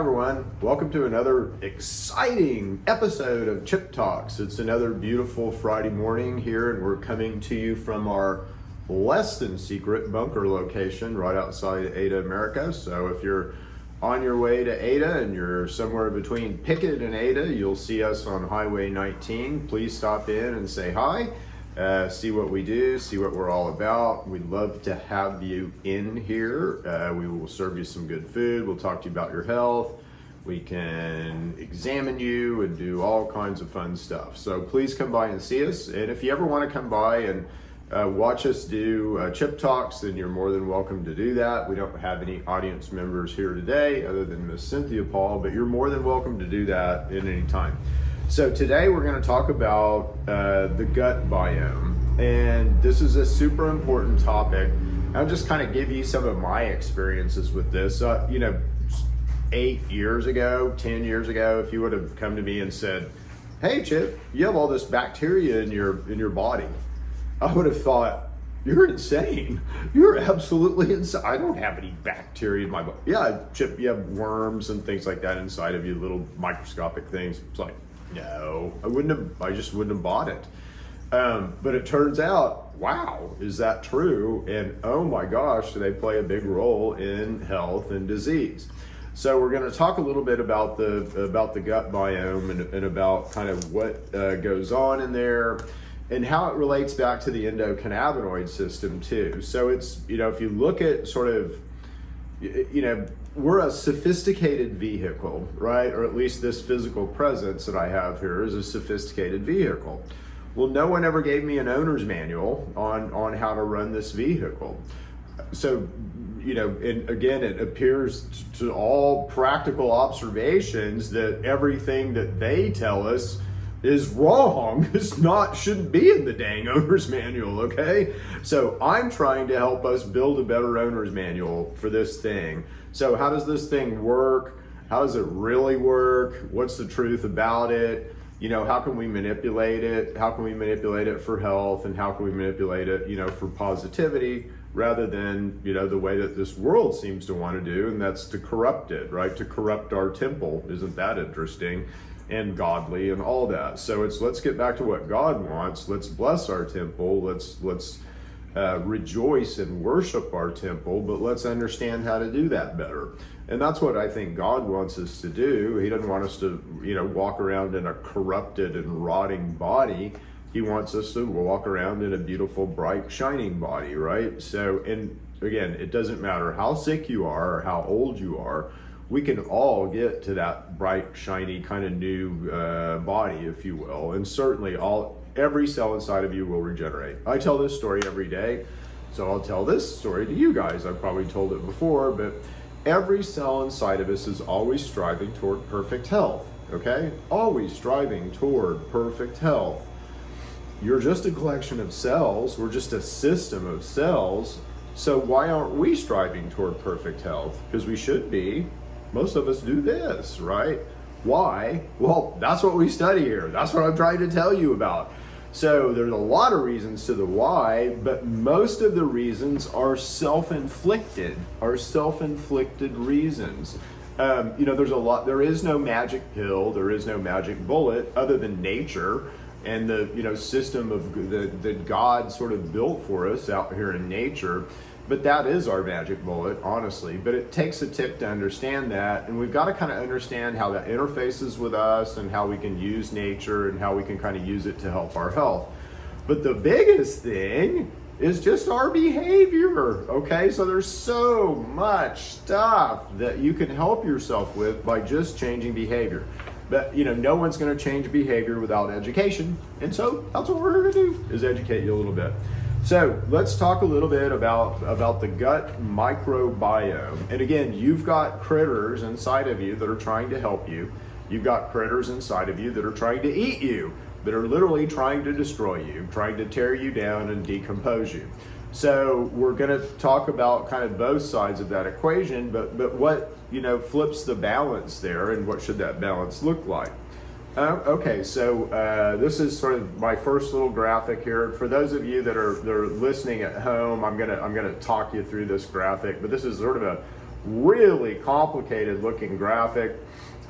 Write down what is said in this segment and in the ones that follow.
everyone. Welcome to another exciting episode of Chip Talks. It's another beautiful Friday morning here, and we're coming to you from our less than secret bunker location right outside Ada, America. So if you're on your way to Ada and you're somewhere between Pickett and Ada, you'll see us on Highway 19. Please stop in and say hi. See what we do, see what we're all about. We'd love to have you in here. We will serve you some good food. We'll talk to you about your health. We can examine you and do all kinds of fun stuff. So please come by and see us. And if you ever want to come by and watch us do Chip Talks, then you're more than welcome to do that. We don't have any audience members here today other than Miss Cynthia Paul, but you're more than welcome to do that at any time. So today we're going to talk about the gut biome, and this is a super important topic. I'll just kind of give you some of my experiences with this. 8 years ago, 10 years ago, if you would have come to me and said, "Hey Chip, you have all this bacteria in your body," I would have thought, "You're insane. You're absolutely insane. I don't have any bacteria in my body." Yeah, Chip, you have worms and things like that inside of you, little microscopic things. It's like, no, I just wouldn't have bought it. But it turns out, wow, is that true? And oh my gosh, do they play a big role in health and disease? So we're going to talk a little bit about the gut biome and about kind of what goes on in there and how it relates back to the endocannabinoid system too. So it's, if you look at sort of, we're a sophisticated vehicle, right? Or at least this physical presence that I have here is a sophisticated vehicle. Well, no one ever gave me an owner's manual on how to run this vehicle. So, and again, it appears to all practical observations that everything that they tell us is wrong. Shouldn't be in the dang owner's manual, okay? So I'm trying to help us build a better owner's manual for this thing. So how does this thing work? How does it really work? What's the truth about it? How can we manipulate it? How can we manipulate it for health? And how can we manipulate it, for positivity rather than, the way that this world seems to want to do, and that's to corrupt it, right? To corrupt our temple. Isn't that interesting? And godly and all that. So let's get back to what God wants. Let's bless our temple. Let's rejoice and worship our temple, but let's understand how to do that better. And that's what I think God wants us to do. He doesn't want us to, walk around in a corrupted and rotting body. He wants us to walk around in a beautiful, bright, shining body, right? So, and again, it doesn't matter how sick you are or how old you are. We can all get to that bright, shiny, kind of new body, if you will. And certainly every cell inside of you will regenerate. I tell this story every day, so I'll tell this story to you guys. I've probably told it before, but every cell inside of us is always striving toward perfect health, okay? Always striving toward perfect health. You're just a collection of cells. We're just a system of cells. So why aren't we striving toward perfect health? Because we should be. Most of us do this, right? Why? Well, that's what we study here. That's what I'm trying to tell you about. So there's a lot of reasons to the why, but most of the reasons are self-inflicted reasons. There's a lot. There is no magic pill. There is no magic bullet other than nature and the system of that God sort of built for us out here in nature. But that is our magic bullet, honestly. But it takes a tip to understand that. And we've got to kind of understand how that interfaces with us and how we can use nature and how we can kind of use it to help our health. But the biggest thing is just our behavior, okay? So there's so much stuff that you can help yourself with by just changing behavior. But, no one's going to change behavior without education. And so that's what we're going to do, is educate you a little bit. So let's talk a little bit about the gut microbiome. And again, you've got critters inside of you that are trying to help you. You've got critters inside of you that are trying to eat you, that are literally trying to destroy you, trying to tear you down and decompose you. So we're going to talk about kind of both sides of that equation, but what, flips the balance there, and what should that balance look like? Okay, so this is sort of my first little graphic here. For those of you that are listening at home, I'm gonna talk you through this graphic, but this is sort of a really complicated looking graphic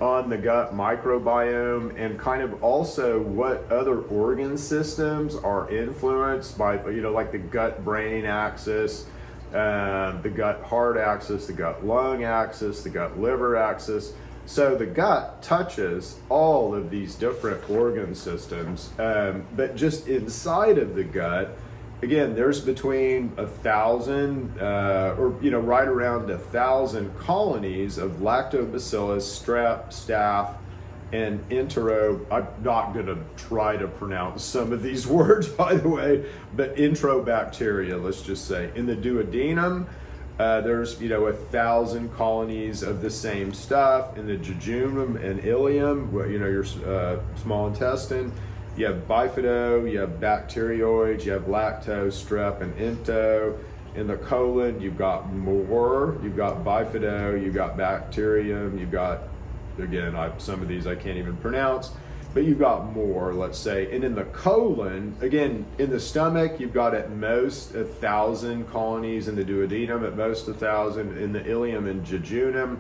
on the gut microbiome and kind of also what other organ systems are influenced by, like the gut-brain axis, the gut-heart axis, the gut-lung axis, the gut-liver axis. So the gut touches all of these different organ systems, but just inside of the gut, again, there's between 1,000 or right around 1,000 colonies of lactobacillus, strep, staph, and I'm not going to try to pronounce some of these words, by the way, but enterobacteria, let's just say. In the duodenum, there's 1,000 colonies of the same stuff. In the jejunum and ileum, your small intestine, you have bifido, you have bacteroids, you have lacto, strep, and ento. In the colon, you've got more. You've got bifido, you've got bacterium, you've got, again, some of these I can't even pronounce, but you've got more, let's say. And in the colon, again, in the stomach, you've got at most 1,000 colonies. In the duodenum, at most 1,000. In the ileum and jejunum,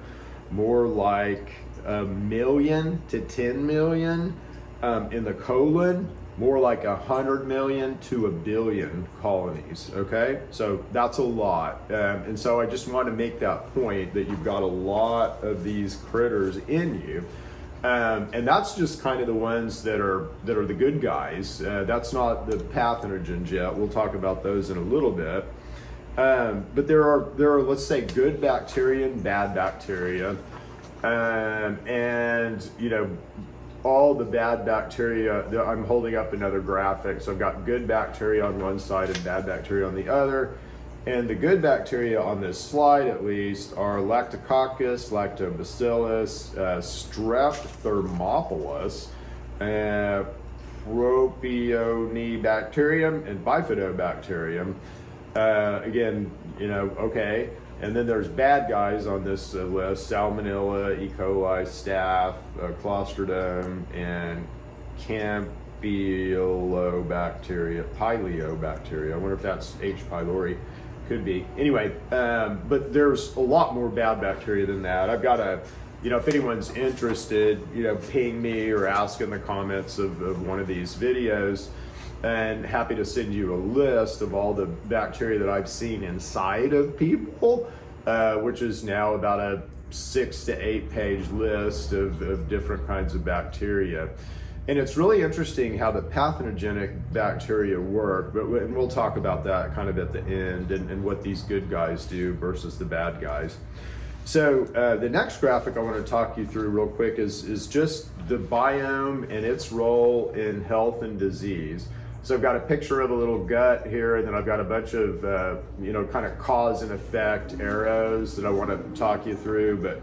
more like 1 million to 10 million. In the colon, more like 100 million to 1 billion colonies, okay? So that's a lot. And so I just want to make that point that you've got a lot of these critters in you. And that's just kind of the ones that are the good guys. That's not the pathogens yet. We'll talk about those in a little bit. But there are, let's say, good bacteria and bad bacteria. And all the bad bacteria, I'm holding up another graphic. So I've got good bacteria on one side and bad bacteria on the other. And the good bacteria on this slide, at least, are Lactococcus, Lactobacillus, Strep thermophilus, Propionibacterium, and Bifidobacterium. Again, okay. And then there's bad guys on this list: Salmonella, E. coli, Staph, Clostridium, and Campylobacteria, Pileobacteria. I wonder if that's H. pylori. Could be. Anyway, but there's a lot more bad bacteria than that. I've got if anyone's interested, ping me or ask in the comments of one of these videos. And happy to send you a list of all the bacteria that I've seen inside of people, which is now about a 6 to 8 page list of different kinds of bacteria. And it's really interesting how the pathogenic bacteria work, and we'll talk about that kind of at the end and what these good guys do versus the bad guys. So the next graphic I want to talk you through real quick is just the biome and its role in health and disease. So I've got a picture of a little gut here, and then I've got a bunch of, kind of cause and effect arrows that I want to talk you through. But,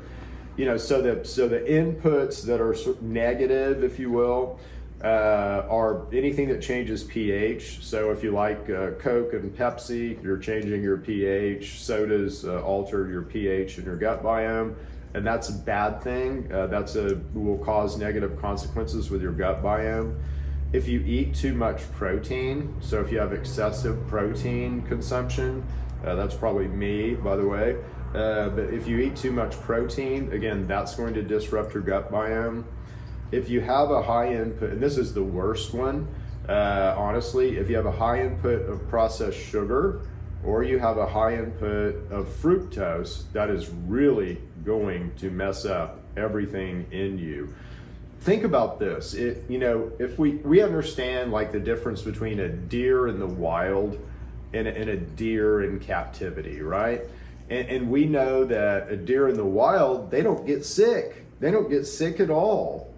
so the inputs that are negative, if you will, are anything that changes pH. So if you like Coke and Pepsi, you're changing your pH. Sodas alter your pH in your gut biome, and that's a bad thing. Will cause negative consequences with your gut biome. If you eat too much protein, so if you have excessive protein consumption, that's probably me, by the way, but if you eat too much protein, again, that's going to disrupt your gut biome. If you have a high input, and this is the worst one, honestly, if you have a high input of processed sugar, or you have a high input of fructose, that is really going to mess up everything in you. Think about this. If we understand like the difference between a deer in the wild and a deer in captivity, right? And we know that a deer in the wild, they don't get sick. They don't get sick at all.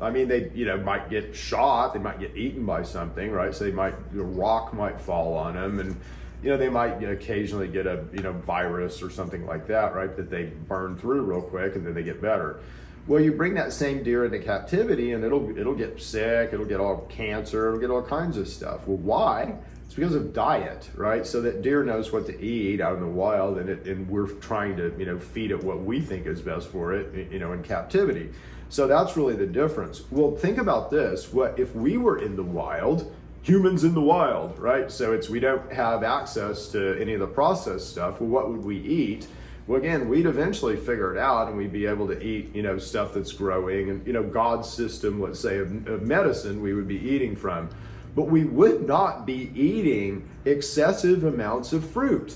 I mean, they might get shot, they might get eaten by something, right? So a rock might fall on them, and they might occasionally get a virus or something like that, right? That they burn through real quick, and then they get better. Well, you bring that same deer into captivity and it'll get sick, it'll get all cancer, it'll get all kinds of stuff. Well, why? It's because of diet, right? So that deer knows what to eat out in the wild, and we're trying to feed it what we think is best for it, in captivity. So that's really the difference. Well, think about this. What if we were in the wild, humans in the wild, right? So we don't have access to any of the processed stuff. Well, what would we eat? Well, again, we'd eventually figure it out and we'd be able to eat, stuff that's growing and, God's system, let's say, of medicine we would be eating from. But we would not be eating excessive amounts of fruit.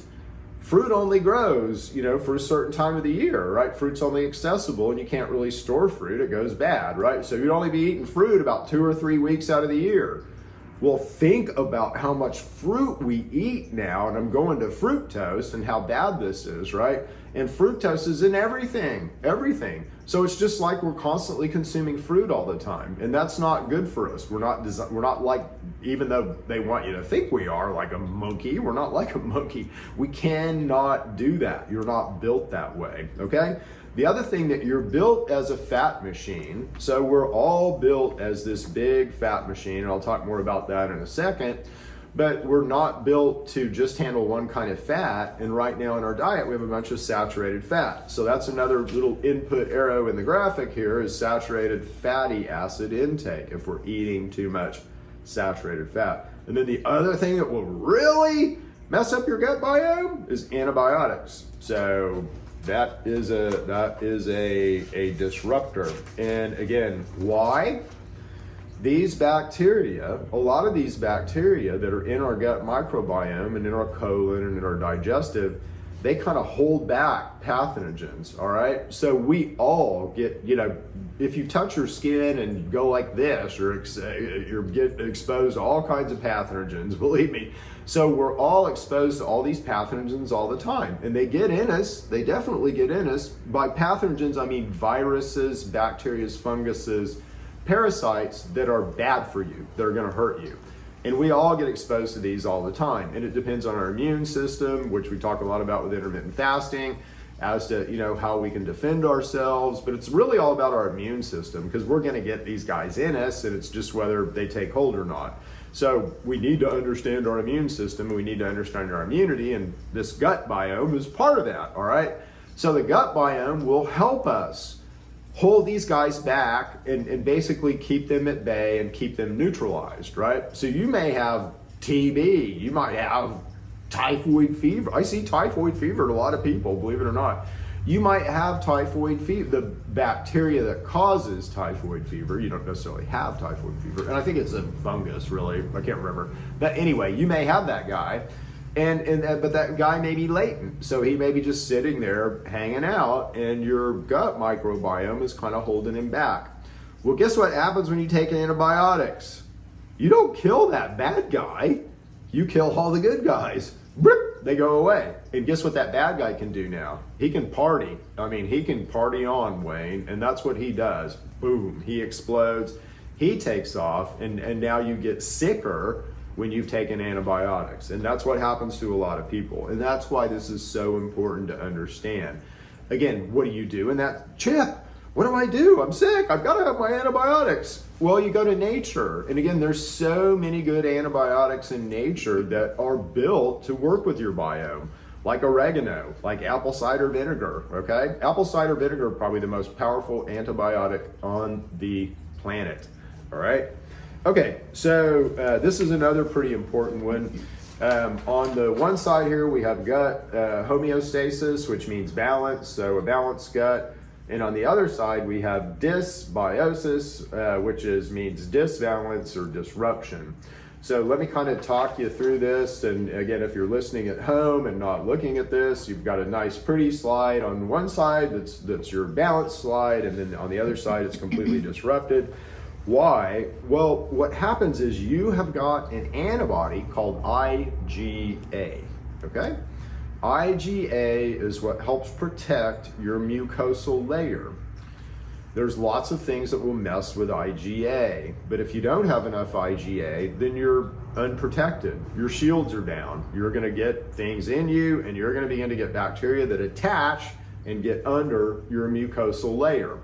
Fruit only grows, for a certain time of the year, right? Fruit's only accessible and you can't really store fruit. It goes bad, right? So you'd only be eating fruit about 2 or 3 weeks out of the year. Well, think about how much fruit we eat now, and I'm going to fructose and how bad this is, right? And fructose is in everything. So it's just like we're constantly consuming fruit all the time, and that's not good for us. We're not like, even though they want you to think we are like a monkey, we're not like a monkey. We cannot do that. You're not built that way, okay? The other thing, that you're built as a fat machine. So we're all built as this big fat machine, and I'll talk more about that in a second. But we're not built to just handle one kind of fat. And right now in our diet, we have a bunch of saturated fat. So that's another little input arrow in the graphic here, is saturated fatty acid intake if we're eating too much saturated fat. And then the other thing that will really mess up your gut biome is antibiotics. So that is a disruptor. And again, why? These bacteria, a lot of these bacteria that are in our gut microbiome and in our colon and in our digestive, they kind of hold back pathogens, all right? So we all get, if you touch your skin and go like this, you get exposed to all kinds of pathogens, believe me. So we're all exposed to all these pathogens all the time, and they get in us. They definitely get in us. By pathogens, I mean viruses, bacteria, funguses, parasites that are bad for you, that are going to hurt you. And we all get exposed to these all the time. And it depends on our immune system, which we talk a lot about with intermittent fasting, as to, how we can defend ourselves. But it's really all about our immune system, because we're going to get these guys in us, and it's just whether they take hold or not. So we need to understand our immune system, and we need to understand our immunity, and this gut biome is part of that, all right? So the gut biome will help us hold these guys back and basically keep them at bay and keep them neutralized, right? So you may have TB, you might have typhoid fever. I see typhoid fever in a lot of people, believe it or not. You might have typhoid fever, the bacteria that causes typhoid fever. You don't necessarily have typhoid fever. And I think it's a fungus, really. I can't remember. But anyway, you may have that guy. But that guy may be latent. So he may be just sitting there hanging out, and your gut microbiome is kind of holding him back. Well, guess what happens when you take antibiotics? You don't kill that bad guy. You kill all the good guys. They go away. And guess what that bad guy can do now? He can party. I mean, he can party on, Wayne, and that's what he does. Boom, he explodes. He takes off, and now you get sicker when you've taken antibiotics. And that's what happens to a lot of people. And that's why this is so important to understand. Again, what do you do in that? Chip, what do I do? I'm sick. I've got to have my antibiotics. Well, you go to nature. And again, there's so many good antibiotics in nature that are built to work with your biome, like oregano, like apple cider vinegar, okay? Apple cider vinegar, probably the most powerful antibiotic on the planet, all right? Okay, so this is another pretty important one. On the one side here, we have gut homeostasis, which means balance, so a balanced gut. And on the other side, we have dysbiosis, which means disbalance or disruption. So let me kind of talk you through this. And again, if you're listening at home and not looking at this, you've got a nice pretty slide on one side that's your balanced slide, and then on the other side, it's completely disrupted. Why? Well, what happens is you have got an antibody called IgA, okay? IgA is what helps protect your mucosal layer. There's lots of things that will mess with IgA, but if you don't have enough IgA, then you're unprotected. Your shields are down. You're gonna get things in you, and you're gonna begin to get bacteria that attach and get under your mucosal layer.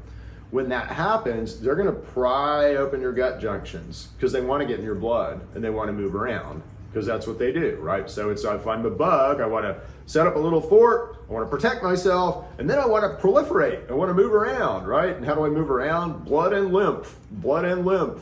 When that happens, they're gonna pry open your gut junctions because they wanna get in your blood and they wanna move around, because that's what they do, right? So if I'm a bug, I wanna set up a little fort, I wanna protect myself, and then I wanna proliferate, I wanna move around, right? And how do I move around? Blood and lymph, blood and lymph.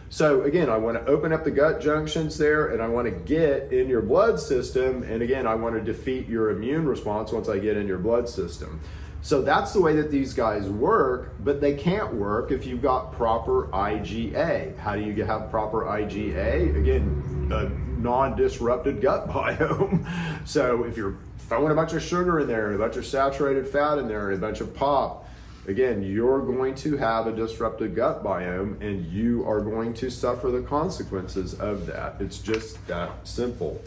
So again, I want to open up the gut junctions there, and I want to get in your blood system. And again, I want to defeat your immune response once I get in your blood system. So that's the way that these guys work, but they can't work if you've got proper IgA. How do you have proper IgA? Again, a non-disrupted gut biome. So if you're throwing a bunch of sugar in there, and a bunch of saturated fat in there, and a bunch of pop, again, you're going to have a disrupted gut biome, and you are going to suffer the consequences of that. It's just that simple.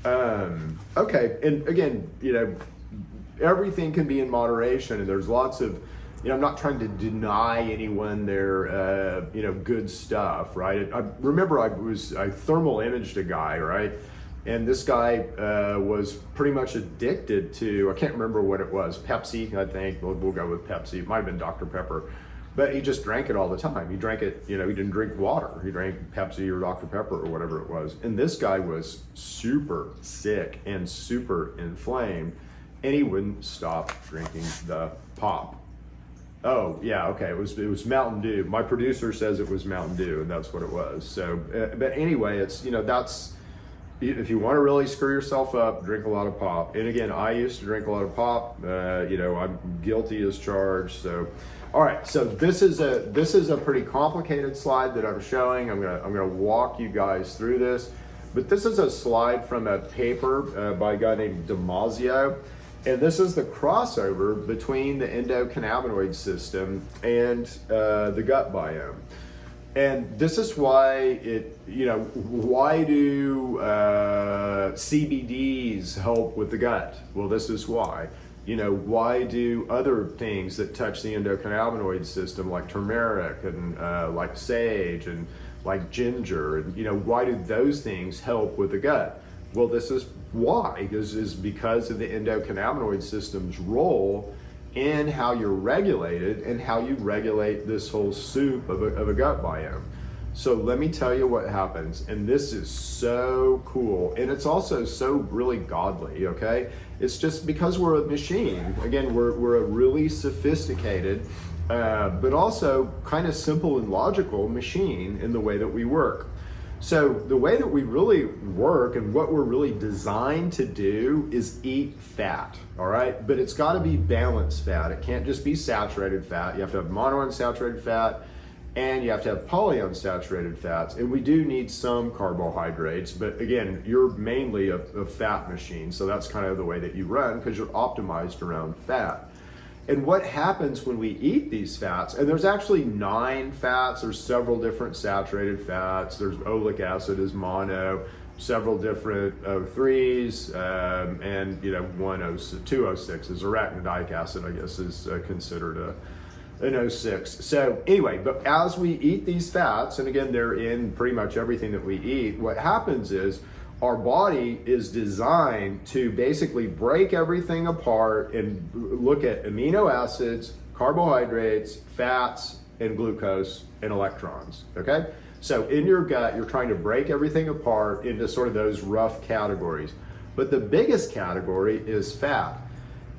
Okay, and again, everything can be in moderation, and there's lots of, I'm not trying to deny anyone their, good stuff, right? I remember I thermal imaged a guy, right? And this guy was pretty much addicted to, I can't remember what it was, Pepsi, I think. We'll go with Pepsi. It might have been Dr. Pepper. But he just drank it all the time. He drank it, he didn't drink water. He drank Pepsi or Dr. Pepper or whatever it was. And this guy was super sick and super inflamed, and he wouldn't stop drinking the pop. Oh, yeah, okay, it was Mountain Dew. My producer says it was Mountain Dew, and that's what it was. So, but anyway, it's, that's, if you want to really screw yourself up, drink a lot of pop. And again, I used to drink a lot of pop. I'm guilty as charged. So, all right. So this is a pretty complicated slide that I'm showing. I'm gonna walk you guys through this. But this is a slide from a paper by a guy named Damasio. And this is the crossover between the endocannabinoid system and the gut biome. And this is why why do CBDs help with the gut? Well, this is why. Why do other things that touch the endocannabinoid system, like turmeric and like sage and like ginger, and why do those things help with the gut? Well, this is why, is because of the endocannabinoid system's role in how you're regulated and how you regulate this whole soup of a gut biome. So let me tell you what happens, and this is so cool, and it's also so really godly, okay? It's just because we're a machine. Again, we're a really sophisticated, but also kind of simple and logical machine in the way that we work. So the way that we really work and what we're really designed to do is eat fat, all right? But it's got to be balanced fat. It can't just be saturated fat. You have to have monounsaturated fat, and you have to have polyunsaturated fats. And we do need some carbohydrates, but again, you're mainly a fat machine. So that's kind of the way that you run, because you're optimized around fat. And what happens when we eat these fats, and there's actually 9 fats, there's several different saturated fats, there's oleic acid is mono, several different O3s, and 206 is arachidonic acid, I guess, is considered an O6. So anyway, but as we eat these fats, and again, they're in pretty much everything that we eat, what happens is our body is designed to basically break everything apart and look at amino acids, carbohydrates, fats, and glucose and electrons, okay? So in your gut, you're trying to break everything apart into sort of those rough categories. But the biggest category is fat.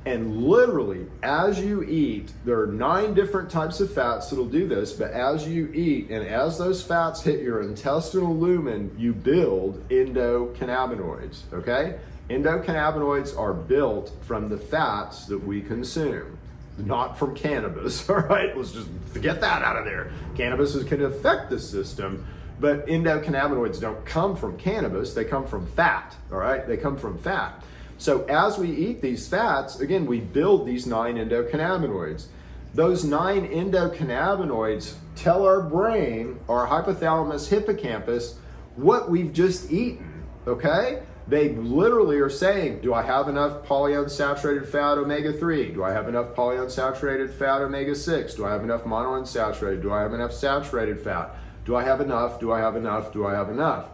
And literally, as you eat, there are 9 different types of fats that'll do this, but as you eat and as those fats hit your intestinal lumen, you build endocannabinoids, okay? Endocannabinoids are built from the fats that we consume, not from cannabis, all right? Let's just get that out of there. Cannabis can affect the system, but endocannabinoids don't come from cannabis, they come from fat, all right? They come from fat. So as we eat these fats, again, we build these 9 endocannabinoids. Those 9 endocannabinoids tell our brain, our hypothalamus hippocampus, what we've just eaten, okay? They literally are saying, do I have enough polyunsaturated fat omega-3? Do I have enough polyunsaturated fat omega-6? Do I have enough monounsaturated? Do I have enough saturated fat? Do I have enough? Do I have enough? Do I have enough?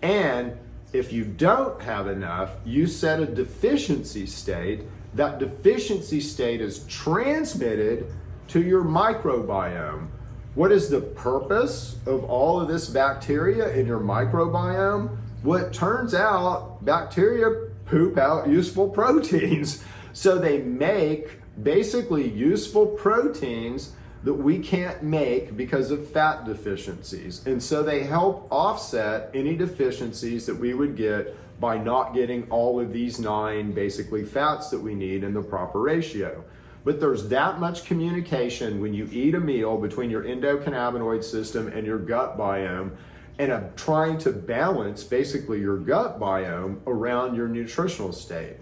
And if you don't have enough, you set a deficiency state. That deficiency state is transmitted to your microbiome. What is the purpose of all of this bacteria in your microbiome? Well, it turns out bacteria poop out useful proteins. So they make basically useful proteins that we can't make because of fat deficiencies. And so they help offset any deficiencies that we would get by not getting all of these 9 basically fats that we need in the proper ratio. But there's that much communication when you eat a meal between your endocannabinoid system and your gut biome, and trying to balance basically your gut biome around your nutritional state.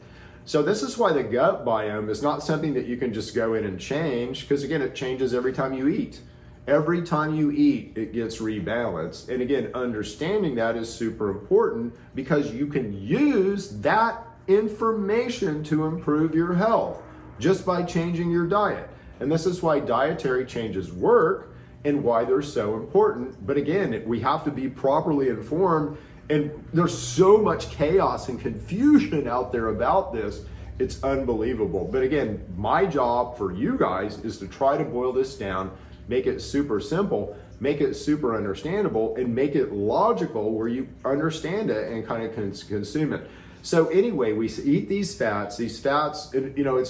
So this is why the gut biome is not something that you can just go in and change, because again, it changes every time you eat. Every time you eat, it gets rebalanced. And again, understanding that is super important, because you can use that information to improve your health just by changing your diet. And this is why dietary changes work and why they're so important. But again, we have to be properly informed, and there's so much chaos and confusion out there about this. It's unbelievable. But again, my job for you guys is to try to boil this down, make it super simple, make it super understandable, and make it logical where you understand it and kind of consume it. So anyway, we eat these fats, it's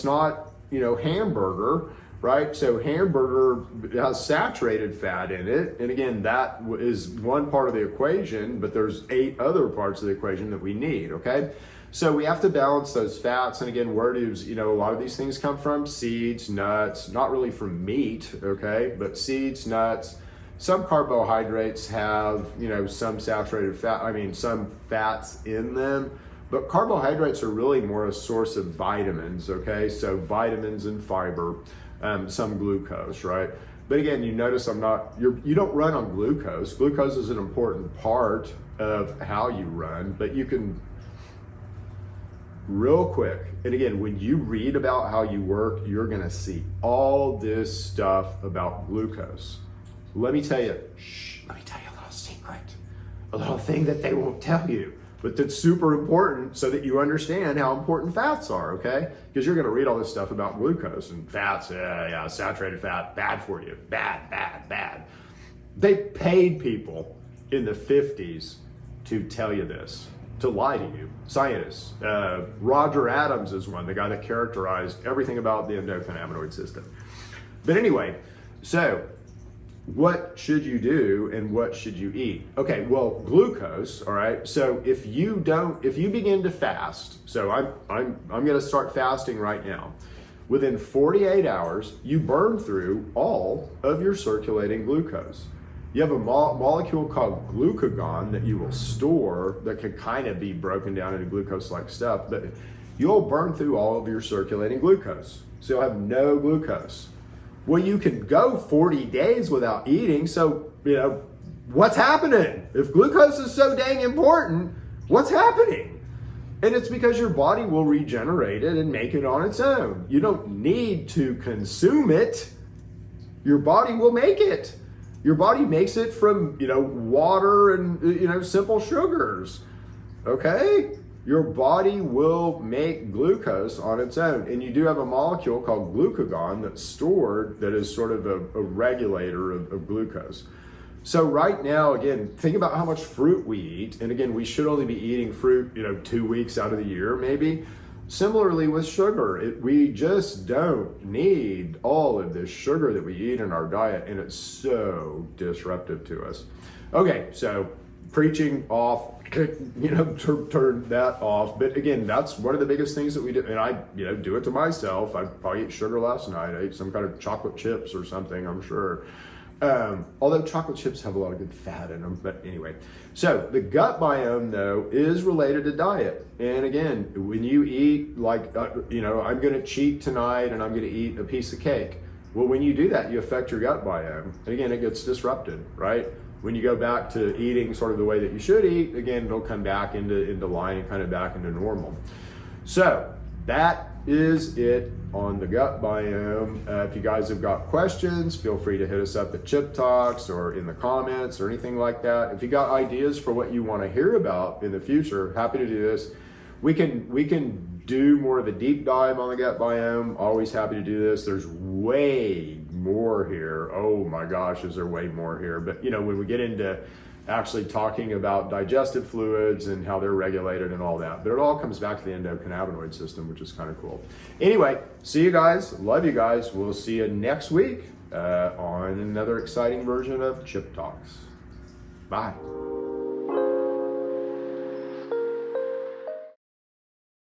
not, hamburger, right? So hamburger has saturated fat in it. And again, that is one part of the equation, but there's 8 other parts of the equation that we need, okay? So we have to balance those fats. And again, where does, a lot of these things come from? Seeds, nuts, not really from meat, okay? But seeds, nuts. Some carbohydrates have, some saturated fat, some fats in them. But carbohydrates are really more a source of vitamins, okay? So vitamins and fiber. Some glucose, right? But again, you notice you don't run on glucose. Glucose is an important part of how you run, but you can, real quick, and again, when you read about how you work, you're gonna see all this stuff about glucose. Let me tell you a little secret, a little thing that they won't tell you, but that's super important so that you understand how important fats are, okay? Because you're gonna read all this stuff about glucose and fats, saturated fat, bad for you, bad. They paid people in the 50s to tell you this, to lie to you, scientists. Roger Adams is one, the guy that characterized everything about the endocannabinoid system. But anyway, so what should you do and what should you eat? Okay, well, glucose, all right? So if you begin to fast, so I'm gonna start fasting right now. Within 48 hours, you burn through all of your circulating glucose. You have a molecule called glucagon that you will store that can kind of be broken down into glucose-like stuff, but you'll burn through all of your circulating glucose. So you'll have no glucose. Well, you can go 40 days without eating, so, what's happening? If glucose is so dang important, what's happening? And it's because your body will regenerate it and make it on its own. You don't need to consume it. Your body will make it. Your body makes it from, water and, simple sugars, okay? Your body will make glucose on its own. And you do have a molecule called glucagon that's stored that is sort of a regulator of glucose. So right now, again, think about how much fruit we eat. And again, we should only be eating fruit, 2 weeks out of the year, maybe. Similarly with sugar, we just don't need all of this sugar that we eat in our diet, and it's so disruptive to us. Okay, so preaching off, turn that off. But again, that's one of the biggest things that we do. And I, do it to myself. I probably ate sugar last night. I ate some kind of chocolate chips or something, I'm sure. Although chocolate chips have a lot of good fat in them, but anyway. So the gut biome, though, is related to diet. And again, when you eat I'm going to cheat tonight and I'm going to eat a piece of cake. Well, when you do that, you affect your gut biome. And again, it gets disrupted, right? When you go back to eating sort of the way that you should eat, again, it'll come back into line and kind of back into normal. So that is it on the gut biome. If you guys have got questions, feel free to hit us up at Chip Talks or in the comments or anything like that. If you got ideas for what you want to hear about in the future, happy to do this. We can do more of a deep dive on the gut biome. Always happy to do this. There's way more here. Oh my gosh, is there way more here? But when we get into actually talking about digestive fluids and how they're regulated and all that. But it all comes back to the endocannabinoid system, which is kind of cool. Anyway, see you guys. Love you guys. We'll see you next week. on another exciting version of Chip Talks. Bye.